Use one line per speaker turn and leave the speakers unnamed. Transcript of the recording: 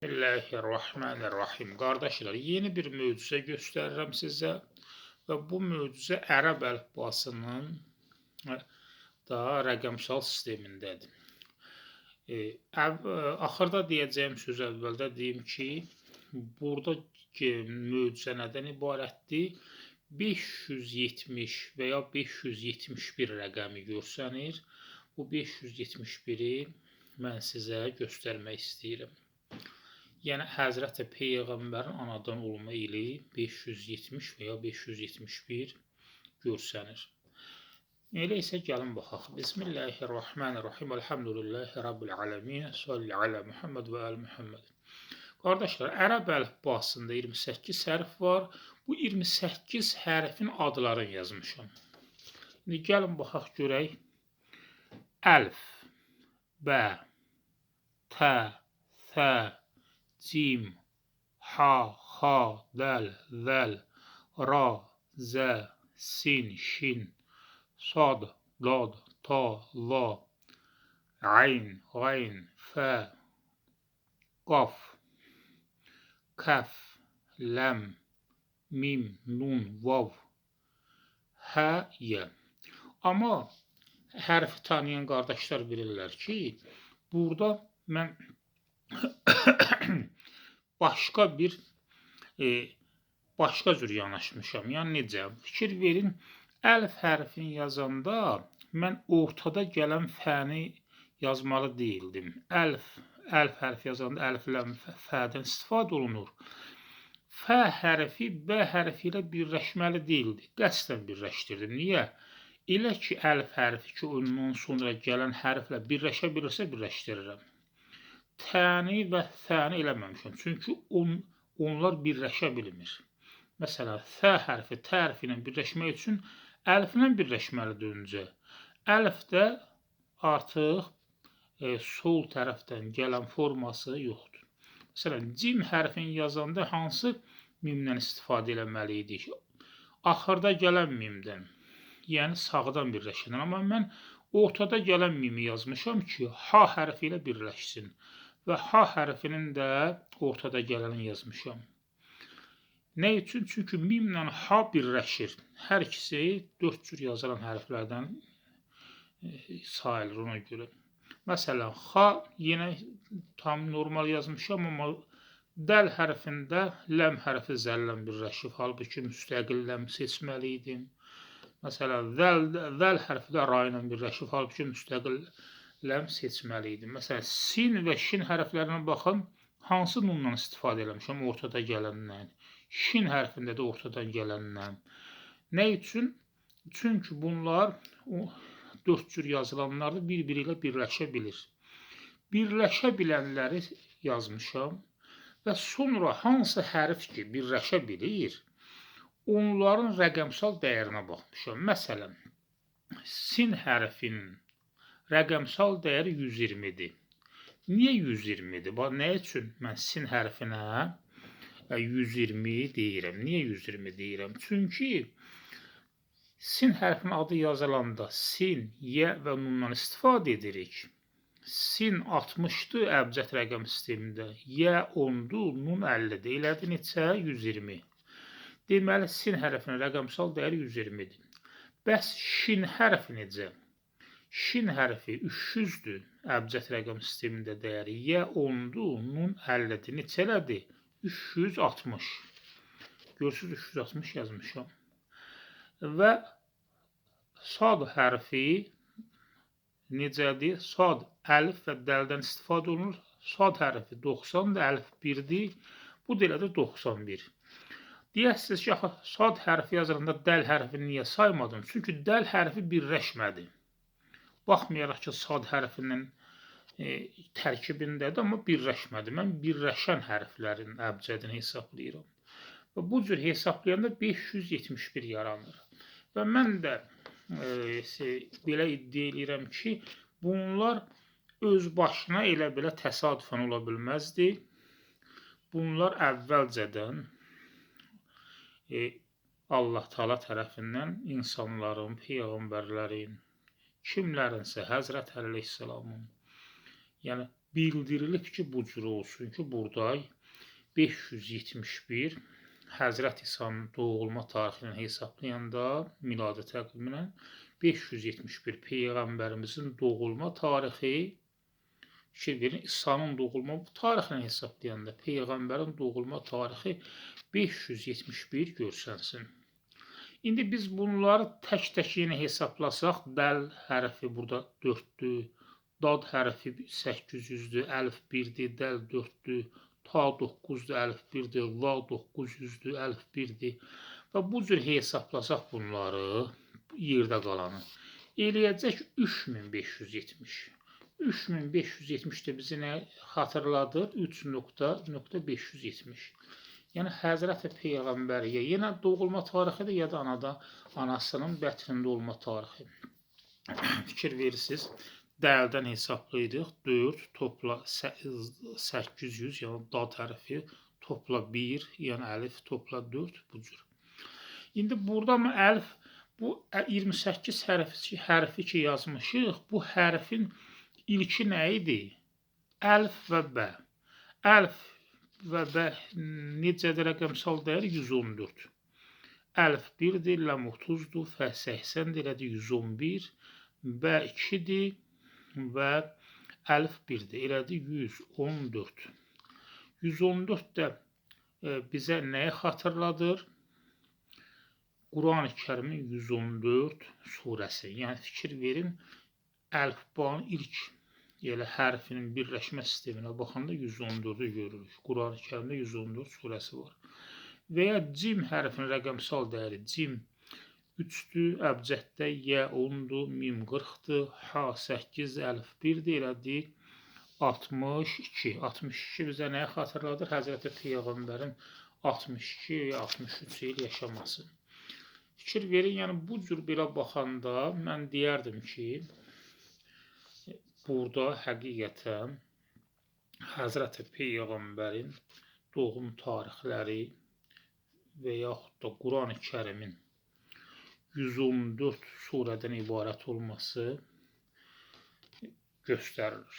Bismillahirrahmanirrahim. Qardaşlar, yeni bir möcüzə göstərirəm sizə və bu möcüzə ərəb əlifbasının da rəqəmsal sistemindədir. Axırda deyəcəyim söz əvvəldə deyim ki, burada möcüzə nədən ibarətdir? 570 və ya 571 rəqəmi görsənir. Bu 571-i mən sizə göstərmək istəyirəm. Yəni, Həzrəti Peyğəmbərin anadan olma ili 570 və ya 571 görsənir. Elə isə gəlin baxaq. Bismillahirrahmanirrahim. Elhamdülillahi Rabbil alemin. Salli alə Muhammed və əl Muhammed. Qardaşlar, ərəb əlifbasında 28 hərf var. Bu 28 hərfin adlarını yazmışam. İndi gəlin baxaq görək. Əlf, bə, tə, fə, cim, ha, xa, dəl, zəl, ra, zə, sin, şin, sad, dad, ta, la, ayn, qayn, fə, qaf, kəf, ləm, mim, nun, vav, hə, yə. Amma hərfi tanıyan qardaşlar bilirlər ki, burada mən başqa cür yanaşmışam. Yəni necə? Fikir verin, əlif hərfini yazanda mən ortada gələn fəni yazmalı deyildim. Əlif hərfi yazanda əlifləm fədən istifadə olunur. Fə hərfi bə hərfi ilə birləşməli deyildi. Qəsdən birləşdirdim. Niyə? Elə ki, əlif hərfi ki, ondan sonra gələn hərflə birləşə bilirsə birləşdirirəm. Təni və fəni eləməmişəm. Çünki onlar birləşə bilmir. Məsələn, fə hərfi tə hərfi ilə birləşmək üçün əliflə birləşməlidir öncə. Əlif də artıq sol tərəfdən gələn forması yoxdur. Məsələn, cim hərfini yazanda hansı mimdən istifadə eləməliydik? Axırda gələn mimdən, yəni sağdan birləşən. Amma mən ortada gələn mimi yazmışam ki, ha hərfi ilə birləşsin. Və ha hərfinin də ortada gələni yazmışam. Nə üçün? Çünki mimlə ha birləşir. Hər ikisi 4 cür yazılan hərflərdən sayılır ona görə. Məsələn, xa yenə tam normal yazmışam, amma dəl hərfində ləm hərfi zəllə birləşib. Halbuki müstəqil ləm seçməli idim. Məsələn, zəl hərfi də ra ilə birləşib. Halbuki müstəqil ləm seçməli idim. Məsələn, sin və şin hərflərinə baxın, hansı nundan istifadə eləmişəm ortada gələndən. Şin hərfində də ortadan gələndən. Nə üçün? Çünki bunlar 4 cür yazılanları bir-biri ilə birləşə bilir. Birləşə bilənləri yazmışam və sonra hansı hərf ki, birləşə bilir, onların rəqəmsal dəyərinə baxmışam. Məsələn, sin hərfinin rəqəmsal dəyəri 120-dir. Niyə 120-dir? Nə üçün mən sin hərfinə 120 deyirəm? Niyə 120 deyirəm? Çünki sin hərfinin adı yazılanda sin, yə və nundan istifadə edirik. Sin 60-dır əbcəd rəqəm sistemində. Yə 10-dur, nun 50-dir. Elədi neçə? 120. Deməli, sin hərfinin rəqəmsal dəyəri 120-dir. Bəs şin hərfi necə? Şin hərfi 300-dür, əbcəd rəqəm sistemində dəyəri. Yə 10-dur, nun 50-dir. Neçələdir? 360. Görürsünüz, 360 yazmışam. Və sad hərfi necədir? Sad, əlif və dəldən istifadə olunur. Sad hərfi 90-dır, əlif 1-dir. Bu da elədir 91. Deyəsiniz ki, sad hərfi yazılanda dəl hərfini niyə saymadım? Çünki dəl hərfi birləşmədi. Baxmayaraq ki, sad hərfinin tərkibindədir, amma birləşmədi. Mən birləşən hərflərin əbcədini hesablayıram. Və bu cür hesablayanda 571 yaranır. Və mən də belə iddia edirəm ki, bunlar öz başına elə belə təsadüfən ola bilməzdi. Bunlar əvvəlcədən Allah Taala tərəfindən insanların, peyğəmbərlərin, kimlərinsə Həzrət Əleyhisselamın, yəni bildirilib ki, bu cür olsun ki, burada 571 Həzrət İsa'nın doğulma tarixini hesablayanda miladi təqvimlə 571 Peyğəmbərimizin doğulma tarixi fikir verin, İsa'nın doğulma tarixini hesablayanda Peyğəmbərin doğulma tarixi 571 görsənsin. İndi biz bunları tək-tək yenə hesablasaq, dəl hərfi burada 4'dür, dad hərfi 800'dür, əlif 1'dir, dəl 4'dür, ta 9'dur, əlif 1'dir, la 900'dür, əlif 1'dir. Və bu cür hesablasaq bunları, yerdə qalanı, eləyəcək 3570. 3570 də bizi nə xatırladır? 3.570. Yəni Həzrəti Peyğəmbəriyə yenə doğulma tarixidir, ya da anasının bətrində olma tarixi. Fikir verirsiniz. Dəldən hesablayırıq. 4 topla 800, yəni dad hərfi topla 1, yəni əlif topla 4 bu cür. İndi burada mı əlif, bu 28 hərfi ki yazmışıq, bu hərfin ilki nə idi? Əlif və bə. Əlif və bə necədir rəqəmsal dəyəri? 114. Əlif 1'dir, ləm 30'dur, fə 80'dir, elədi 111, bə 2'dir və əlif 1'dir, elədi 114. 114 də bizə nəyi xatırladır? Quran-ı Kərimin 114 surəsi. Yəni fikir verin, əlifbanın ilk elə hərfinin birləşmə sisteminə baxanda 114'ü görürük. Quran-ı Kərimdə 114 surəsi var. Və ya cim hərfinin rəqəmsal dəyəri cim 3'dür, əbcəddə yə 10'dur, mim 40'dır, ha 8, əlif 1'dir, elədi 62. 62 bizə nəyə xatırladır? Həzrəti Peyğəmbərin 62 və 63 il yaşaması. Fikir verin, yəni bu cür belə baxanda mən deyərdim ki, burada həqiqətən Həzrəti Peyğəmbərin doğum tarixləri və yaxud da Quran-ı Kərimin 114 surədən ibarət olması göstərilir.